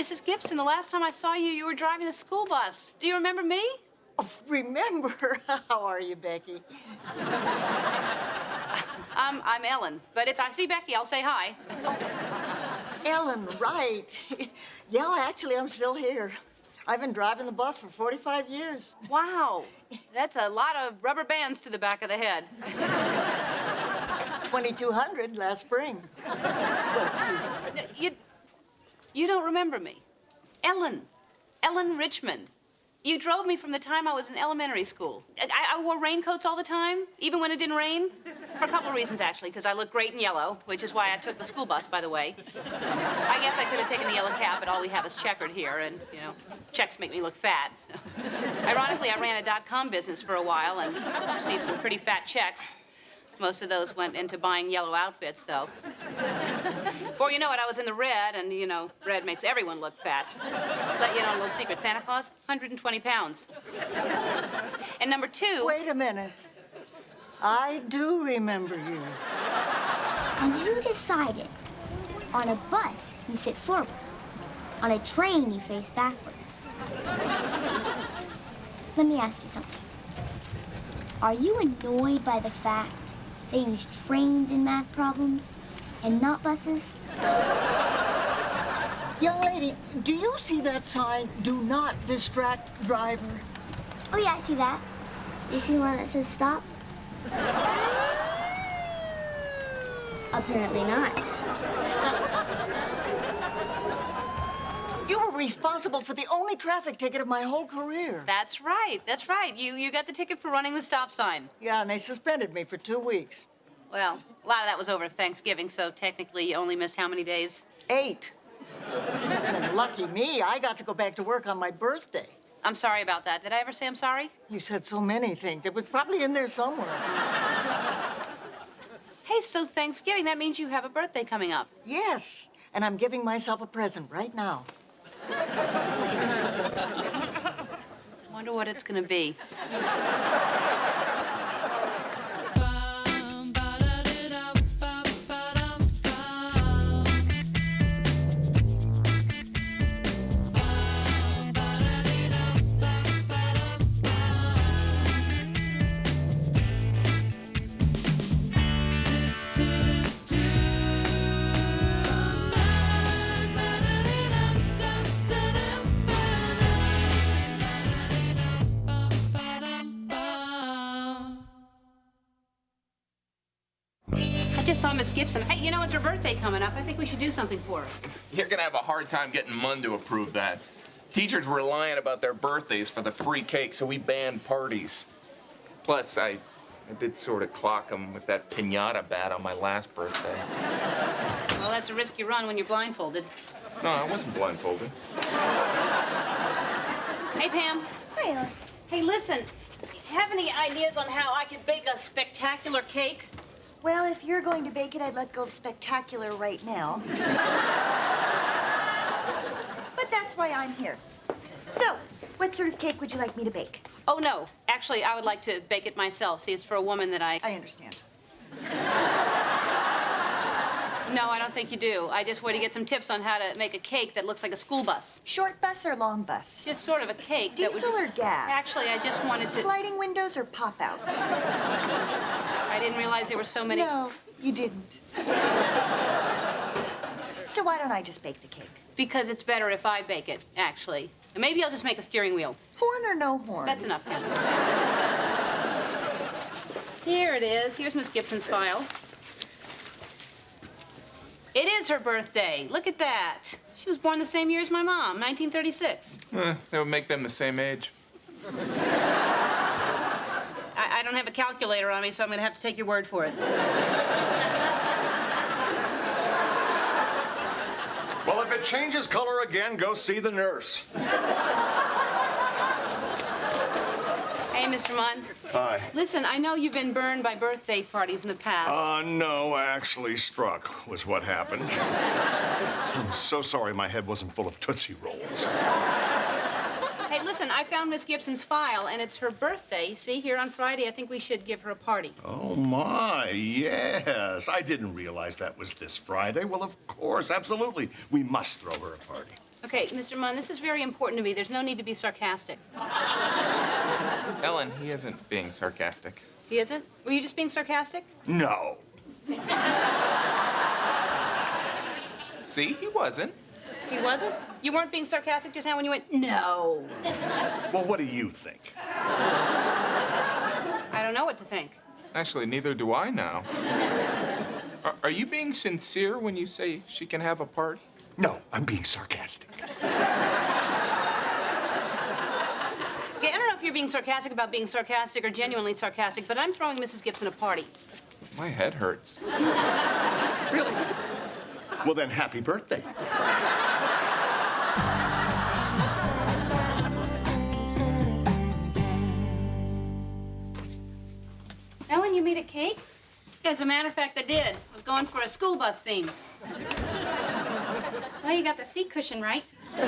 Mrs. Gibson, the last time I saw you, you were driving the school bus. Do you remember me? Oh, remember? How are you, Becky? I'm Ellen, but if I see Becky, I'll say hi. Ellen, right. Yeah, actually, I'm still here. I've been driving the bus for 45 years. Wow, that's a lot of rubber bands to the back of the head. 2,200 last spring. Well, excuse me. You don't remember me. Ellen Richmond. You drove me from the time I was in elementary school. I wore raincoats all the time, even when it didn't rain. For a couple of reasons, actually, because I look great in yellow, which is why I took the school bus, by the way. I guess I could have taken the yellow cap, but all we have is checkered here, and, you know, checks make me look fat. So. Ironically, I ran a .com business for a while and received some pretty fat checks. Most of those went into buying yellow outfits, though. Before you know it, I was in the red, and, you know, red makes everyone look fat. Let you know a little secret. Santa Claus, 120 pounds. And number two... Wait a minute. I do remember you. And you decided, on a bus, you sit forwards. On a train, you face backwards. Let me ask you something. Are you annoyed by the fact they use trains in math problems and not buses? Young lady, do you see that sign, "Do not distract driver"? Oh, yeah, I see that. You see the one that says stop? Apparently not. You were responsible for the only traffic ticket of my whole career. That's right. You got the ticket for running the stop sign. Yeah, and they suspended me for 2 weeks. Well, a lot of that was over Thanksgiving, so technically you only missed how many days? 8. And lucky me, I got to go back to work on my birthday. I'm sorry about that. Did I ever say I'm sorry? You said so many things. It was probably in there somewhere. Hey, so Thanksgiving, that means you have a birthday coming up. Yes, and I'm giving myself a present right now. Wonder what it's gonna be. I just saw Miss Gibson. Hey, you know, it's her birthday coming up. I think we should do something for her. You're gonna have a hard time getting Munn to approve that. Teachers were lying about their birthdays for the free cake, so we banned parties. Plus, I did sort of clock them with that piñata bat on my last birthday. Well, that's a risk you run when you're blindfolded. No, I wasn't blindfolded. Hey, Pam. Hi. Hey, listen. Have any ideas on how I could bake a spectacular cake? Well, if you're going to bake it, I'd let go of spectacular right now. But that's why I'm here. So, what sort of cake would you like me to bake? Oh, no. Actually, I would like to bake it myself. See, it's for a woman that I understand. No, I don't think you do. I just want to get some tips on how to make a cake that looks like a school bus. Short bus or long bus? Just sort of a cake that would... Diesel or gas? Actually, I just wanted to... Sliding windows or pop out? I didn't realize there were so many... No, you didn't. So why don't I just bake the cake? Because it's better if I bake it, actually. And maybe I'll just make a steering wheel. Horn or no horn? That's enough, Ken. Here it is. Here's Miss Gibson's file. It is her birthday. Look at that. She was born the same year as my mom, 1936. That would make them the same age. I don't have a calculator on me, so I'm going to have to take your word for it. Well, if it changes color again, go see the nurse. Hey, Mr. Munn. Hi. Listen, I know you've been burned by birthday parties in the past. No, actually struck was what happened. I'm so sorry my head wasn't full of Tootsie Rolls. Hey, listen, I found Miss Gibson's file, and it's her birthday. See, here on Friday, I think we should give her a party. Oh, my, yes. I didn't realize that was this Friday. Well, of course, absolutely. We must throw her a party. Okay, Mr. Munn, this is very important to me. There's no need to be sarcastic. Ellen, he isn't being sarcastic. He isn't? Were you just being sarcastic? No. See, he wasn't. He wasn't? You weren't being sarcastic just now when you went, no. Well, what do you think? I don't know what to think. Actually, neither do I now. Are you being sincere when you say she can have a party? No, I'm being sarcastic. Okay, I don't know if you're being sarcastic about being sarcastic or genuinely sarcastic, but I'm throwing Mrs. Gibson a party. My head hurts. Really? Well, then, happy birthday. Ellen, you made a cake? As a matter of fact, I did. I was going for a school bus theme. Well, you got the seat cushion right. No,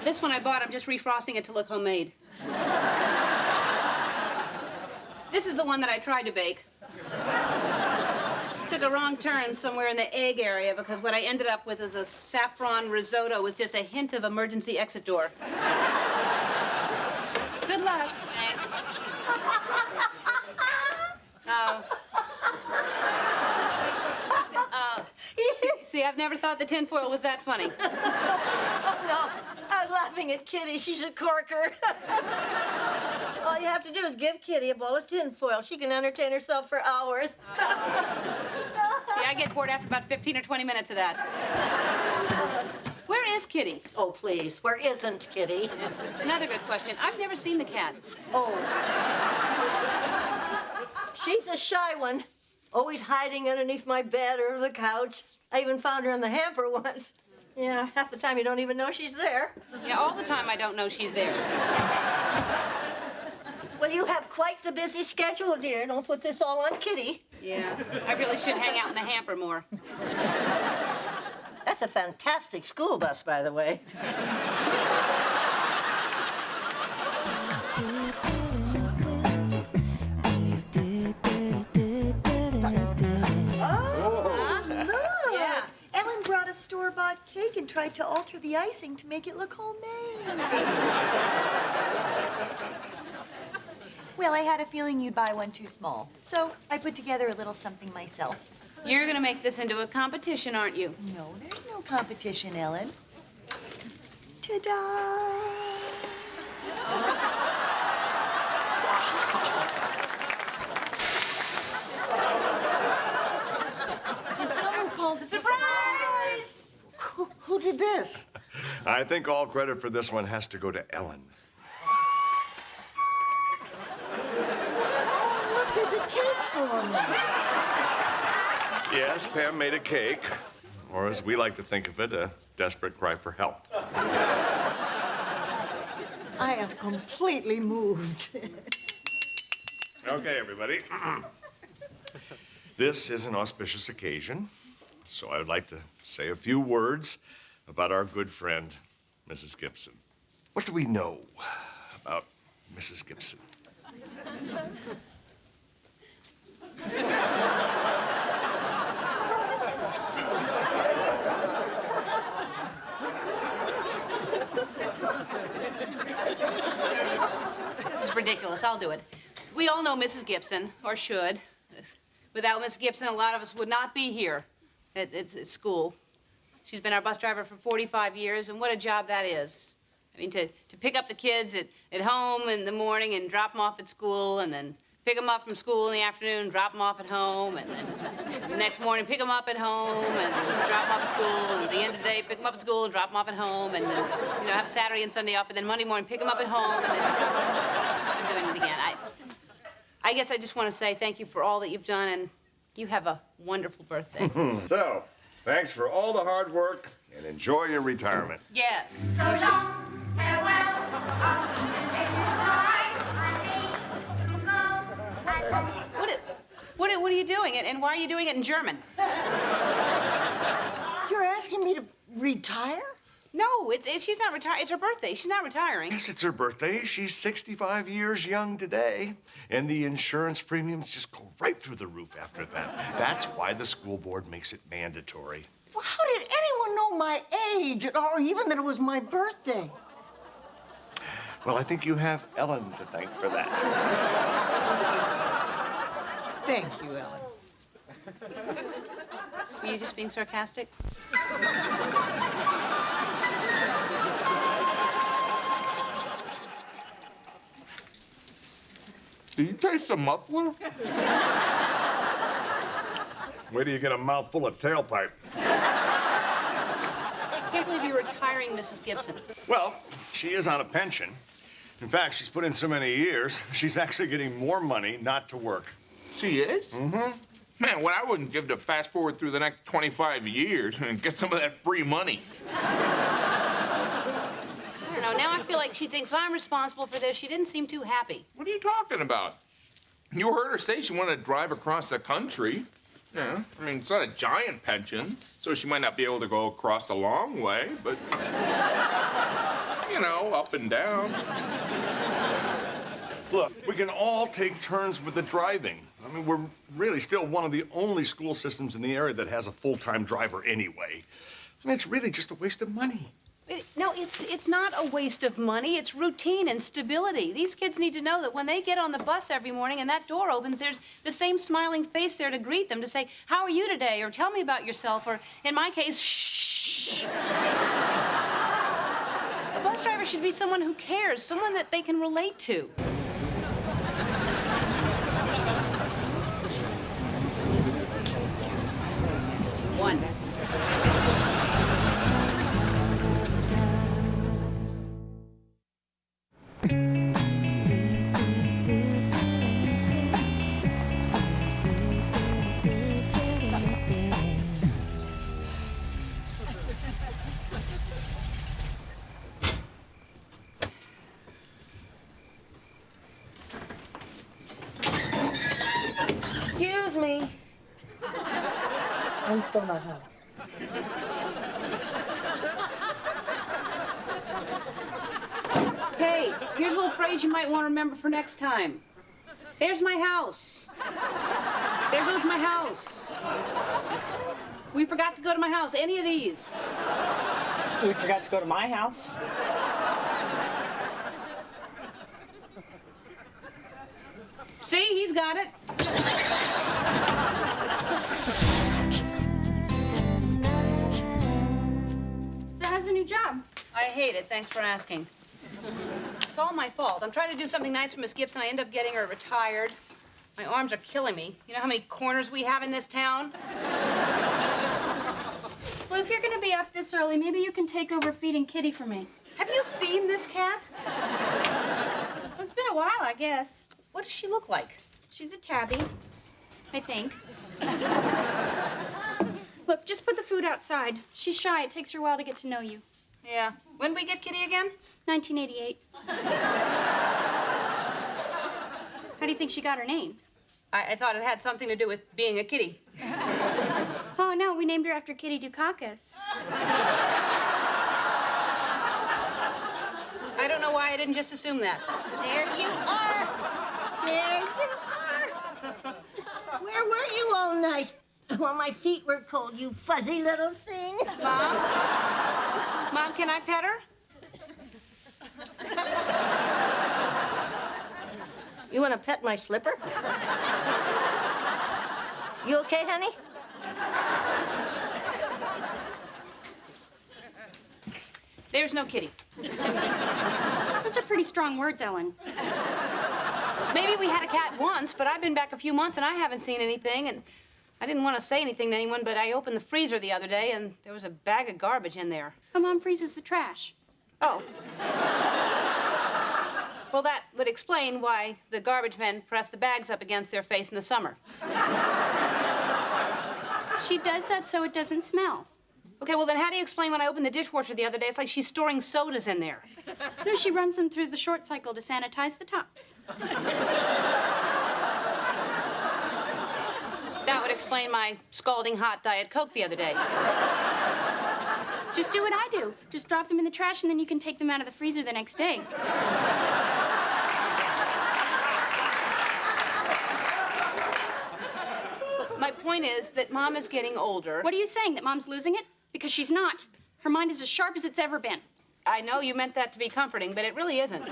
this one I bought. I'm just refrosting it to look homemade. This is the one that I tried to bake. Took a wrong turn somewhere in the egg area because what I ended up with is a saffron risotto with just a hint of emergency exit door. Good luck. Thanks. See, I've never thought the tinfoil was that funny. Oh, no, I was laughing at Kitty. She's a corker. All you have to do is give Kitty a bowl of tinfoil. She can entertain herself for hours. See, I get bored after about 15 or 20 minutes of that. Where is Kitty? Oh, please, where isn't Kitty? Another good question. I've never seen the cat. Oh. She's a shy one. Always hiding underneath my bed or the couch. I even found her in the hamper once. Yeah, half the time you don't even know she's there. Yeah, all the time I don't know she's there. Well, you have quite the busy schedule, dear. Don't put this all on Kitty. Yeah, I really should hang out in the hamper more. That's a fantastic school bus, by the way. Yeah. Ellen brought a store-bought cake and tried to alter the icing to make it look homemade. Well, I had a feeling you'd buy one too small, so I put together a little something myself. You're gonna make this into a competition, aren't you? No, there's no competition, Ellen. Ta-da! Did someone call the Surprise! Who did this? I think all credit for this one has to go to Ellen. Look, there's a cake for me. Yes, Pam made a cake, or as we like to think of it, a desperate cry for help. I am completely moved. Okay, everybody. This is an auspicious occasion, so I would like to say a few words about our good friend, Mrs. Gibson. What do we know about Mrs. Gibson? This is ridiculous. I'll do it. We all know Mrs. Gibson, or should. Without Miss Gibson, a lot of us would not be here at school. She's been our bus driver for 45 years, and what a job that is. I mean, to pick up the kids at home in the morning and drop them off at school, and then pick them up from school in the afternoon, drop them off at home, and then the next morning pick them up at home and drop them off at school, and at the end of the day pick them up at school and drop them off at home, and then, have Saturday and Sunday off, and then Monday morning pick them up at home, and then I'm doing it again. I guess I just want to say thank you for all that you've done, and you have a wonderful birthday. So, thanks for all the hard work, and enjoy your retirement. Yes. So long, farewell, off to say goodbye, What are you doing? And why are you doing it in German? You're asking me to retire? No, she's not retiring. It's her birthday. She's not retiring. Yes, it's her birthday. She's 65 years young today. And the insurance premiums just go right through the roof after that. That's why the school board makes it mandatory. Well, how did anyone know my age or even that it was my birthday? Well, I think you have Ellen to thank for that. Thank you, Ellen. Were you just being sarcastic? Do you taste the muffler? Where do you get a mouthful of tailpipe? I can't believe you're retiring, Mrs. Gibson. Well, she is on a pension. In fact, she's put in so many years, she's actually getting more money not to work. She is? Mm-hmm. Man, what I wouldn't give to fast forward through the next 25 years and get some of that free money. I don't know. Now I feel like she thinks I'm responsible for this. She didn't seem too happy. What are you talking about? You heard her say she wanted to drive across the country. Yeah, I mean, it's not a giant pension, so she might not be able to go across a long way, but, you know, up and down. Look, we can all take turns with the driving. I mean, we're really still one of the only school systems in the area that has a full-time driver anyway. I mean, it's really just a waste of money. No, it's not a waste of money. It's routine and stability. These kids need to know that when they get on the bus every morning and that door opens, there's the same smiling face there to greet them, to say, "How are you today?" or "Tell me about yourself," or, in my case, "Shh." A bus driver should be someone who cares, someone that they can relate to. One. Excuse me. I'm still not home. Hey, here's a little phrase you might want to remember for next time. There's my house. There goes my house. We forgot to go to my house. Any of these. We forgot to go to my house. See, he's got it. So how's the new job? I hate it. Thanks for asking. It's all my fault. I'm trying to do something nice for Miss Gibson. I end up getting her retired. My arms are killing me. You know how many corners we have in this town? Well, if you're gonna be up this early, maybe you can take over feeding Kitty for me. Have you seen this cat? Well, it's been a while, I guess. What does she look like? She's a tabby, I think. Look, just put the food outside. She's shy. It takes her a while to get to know you. Yeah. When did we get Kitty again? 1988. How do you think she got her name? I thought it had something to do with being a kitty. Oh, no, we named her after Kitty Dukakis. I don't know why I didn't just assume that. There you are. There you are. Where were you all night? Well, my feet were cold, you fuzzy little thing. Mom? Mom, can I pet her? You want to pet my slipper? You okay, honey? There's no kitty. Those are pretty strong words, Ellen. Maybe we had a cat once, but I've been back a few months and I haven't seen anything, and I didn't want to say anything to anyone, but I opened the freezer the other day and there was a bag of garbage in there. Her mom freezes the trash. Oh. Well, that would explain why the garbage men press the bags up against their face in the summer. She does that so it doesn't smell. Okay, well, then how do you explain when I opened the dishwasher the other day, it's like she's storing sodas in there? No, she runs them through the short cycle to sanitize the tops. That would explain my scalding hot Diet Coke the other day. Just do what I do. Just drop them in the trash and then you can take them out of the freezer the next day. But my point point is that Mom is getting older. What are you saying, that Mom's losing it? Because she's not. Her mind is as sharp as it's ever been. I know you meant that to be comforting, but it really isn't. Look,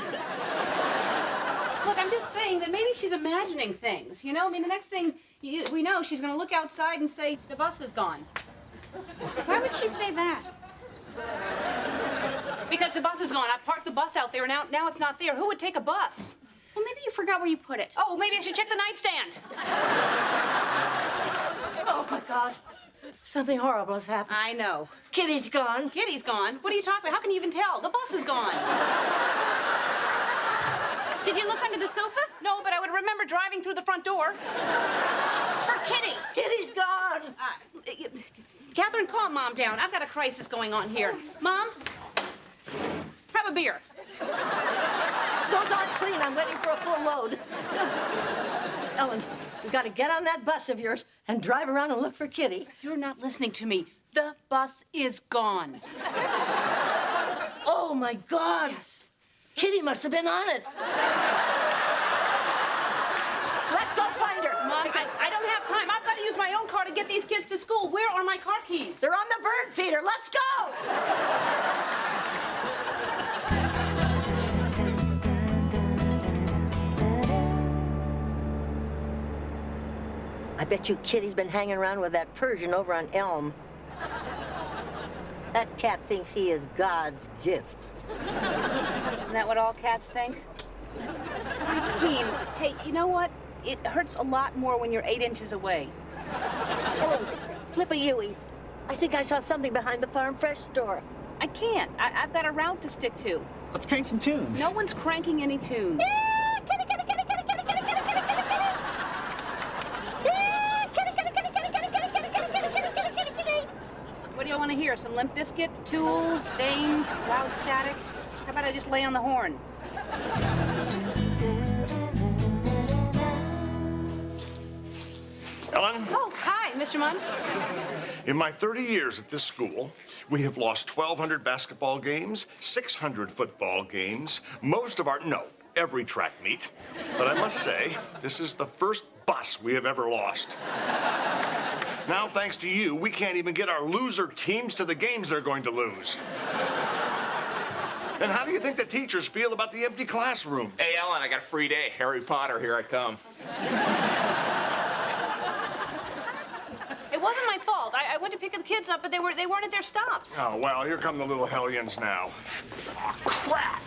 I'm just saying that maybe she's imagining things, you know? I mean, the next thing we know, she's gonna look outside and say, the bus is gone. Why would she say that? Because the bus is gone. I parked the bus out there, and now it's not there. Who would take a bus? Well, maybe you forgot where you put it. Oh, maybe I should check the nightstand. Oh, my God. Something horrible has happened. I know. Kitty's gone. Kitty's gone. What are you talking about? How can you even tell? The bus is gone. Did you look under the sofa? No, but I would remember driving through the front door. For Kitty. Kitty's gone. Catherine, calm Mom down. I've got a crisis going on here. Mom, have a beer. Those aren't clean. I'm waiting for a full load. Ellen, you got to get on that bus of yours and drive around and look for Kitty. You're not listening to me. The bus is gone. Oh, my God. Yes. Kitty must have been on it. Let's go find her. Mom, I don't have time. I've got to use my own car to get these kids to school. Where are my car keys? They're on the bird feeder. Let's go. I bet you Kitty's been hanging around with that Persian over on Elm. That cat thinks he is God's gift. Isn't that what all cats think? Team, hey, you know what? It hurts a lot more when you're 8 inches away. Ellen, flip a Yui. I think I saw something behind the Farm Fresh store. I can't. I've got a route to stick to. Let's crank some tunes. No one's cranking any tunes. What do you want to hear? Some Limp Bizkit, Tool, Stained, Loud Static? How about I just lay on the horn? Ellen? Oh, hi, Mr. Munn. In my 30 years at this school, we have lost 1,200 basketball games, 600 football games, every track meet. But I must say, this is the first bus we have ever lost. Now, thanks to you, we can't even get our loser teams to the games they're going to lose. And how do you think the teachers feel about the empty classrooms? Hey, Ellen, I got a free day. Harry Potter, here I come. It wasn't my fault. I went to pick the kids up, but they weren't at their stops. Oh, well, here come the little hellions now. Oh, crap!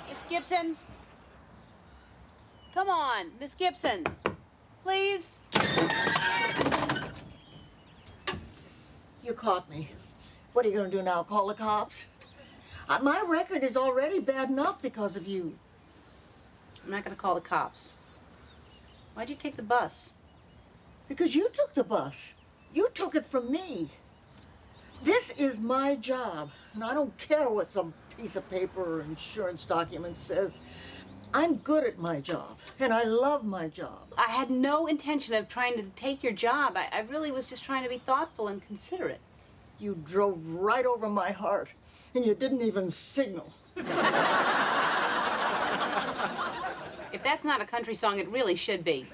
Miss Gibson. Come on, Miss Gibson. Please. You caught me. What are you going to do now, call the cops? My record is already bad enough because of you. I'm not going to call the cops. Why'd you take the bus? Because you took the bus. You took it from me. This is my job, and I don't care what some piece of paper or insurance document says. I'm good at my job, and I love my job. I had no intention of trying to take your job. I really was just trying to be thoughtful and considerate. You drove right over my heart, and you didn't even signal. If that's not a country song, it really should be.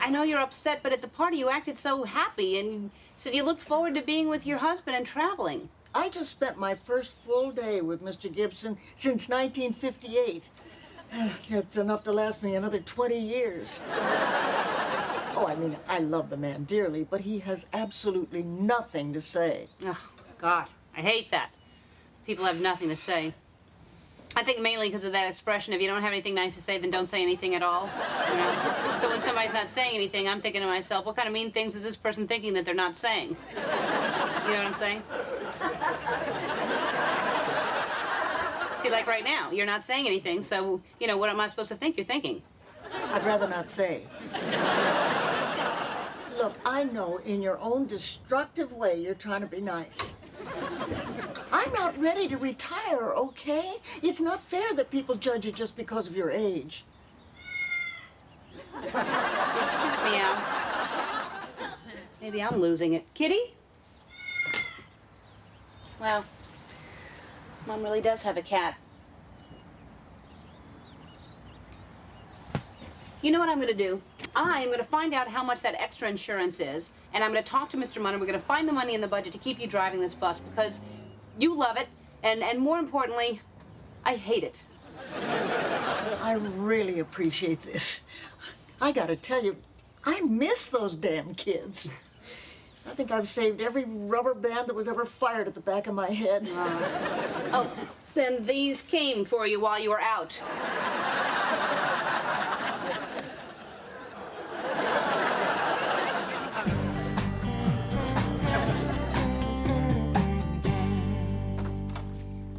I know you're upset, but at the party you acted so happy and you said you looked forward to being with your husband and traveling. I just spent my first full day with Mr. Gibson since 1958. It's enough to last me another 20 years. Oh, I mean, I love the man dearly, but he has absolutely nothing to say. Oh, God, I hate that. People have nothing to say. I think mainly because of that expression, if you don't have anything nice to say, then don't say anything at all. You know? So when somebody's not saying anything, I'm thinking to myself, what kind of mean things is this person thinking that they're not saying? You know what I'm saying? See, like right now, you're not saying anything, so, you know, what am I supposed to think you're thinking? I'd rather not say. Look, I know in your own destructive way you're trying to be nice. I'm not ready to retire, okay? It's not fair that people judge you just because of your age. Just meow. Maybe I'm losing it. Kitty? Wow. Mom really does have a cat. You know what I'm going to do? I am going to find out how much that extra insurance is, and I'm going to talk to Mr. Munn, and we're going to find the money in the budget to keep you driving this bus because you love it, and more importantly, I hate it. I really appreciate this. I gotta tell you, I miss those damn kids. I think I've saved every rubber band that was ever fired at the back of my head. Oh, then these came for you while you were out.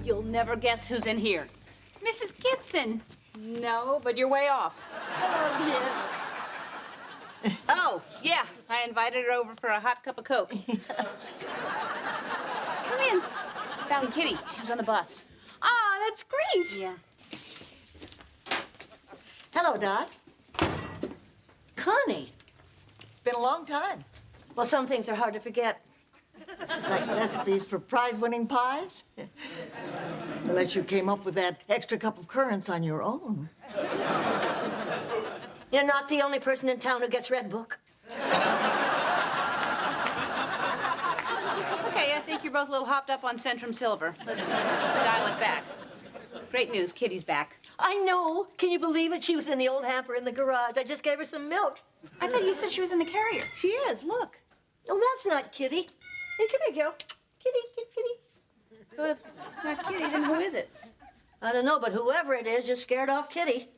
You'll never guess who's in here. Mrs. Gibson. No, but you're way off. Oh, yeah. I invited her over for a hot cup of Coke. Come in. Found Kitty. She was on the bus. Ah, that's great. Yeah. Hello, Dot. Connie, it's been a long time. Well, some things are hard to forget. Like recipes for prize-winning pies? Unless you came up with that extra cup of currants on your own. You're not the only person in town who gets Red Book. Okay, I think you're both a little hopped up on Centrum Silver. Let's dial it back. Great news, Kitty's back. I know. Can you believe it? She was in the old hamper in the garage. I just gave her some milk. I thought you said she was in the carrier. She is, look. Oh, that's not Kitty. Hey, come here, girl. Kitty, kitty. Well, if not Kitty, then who is it? I don't know, but whoever it is just scared off Kitty.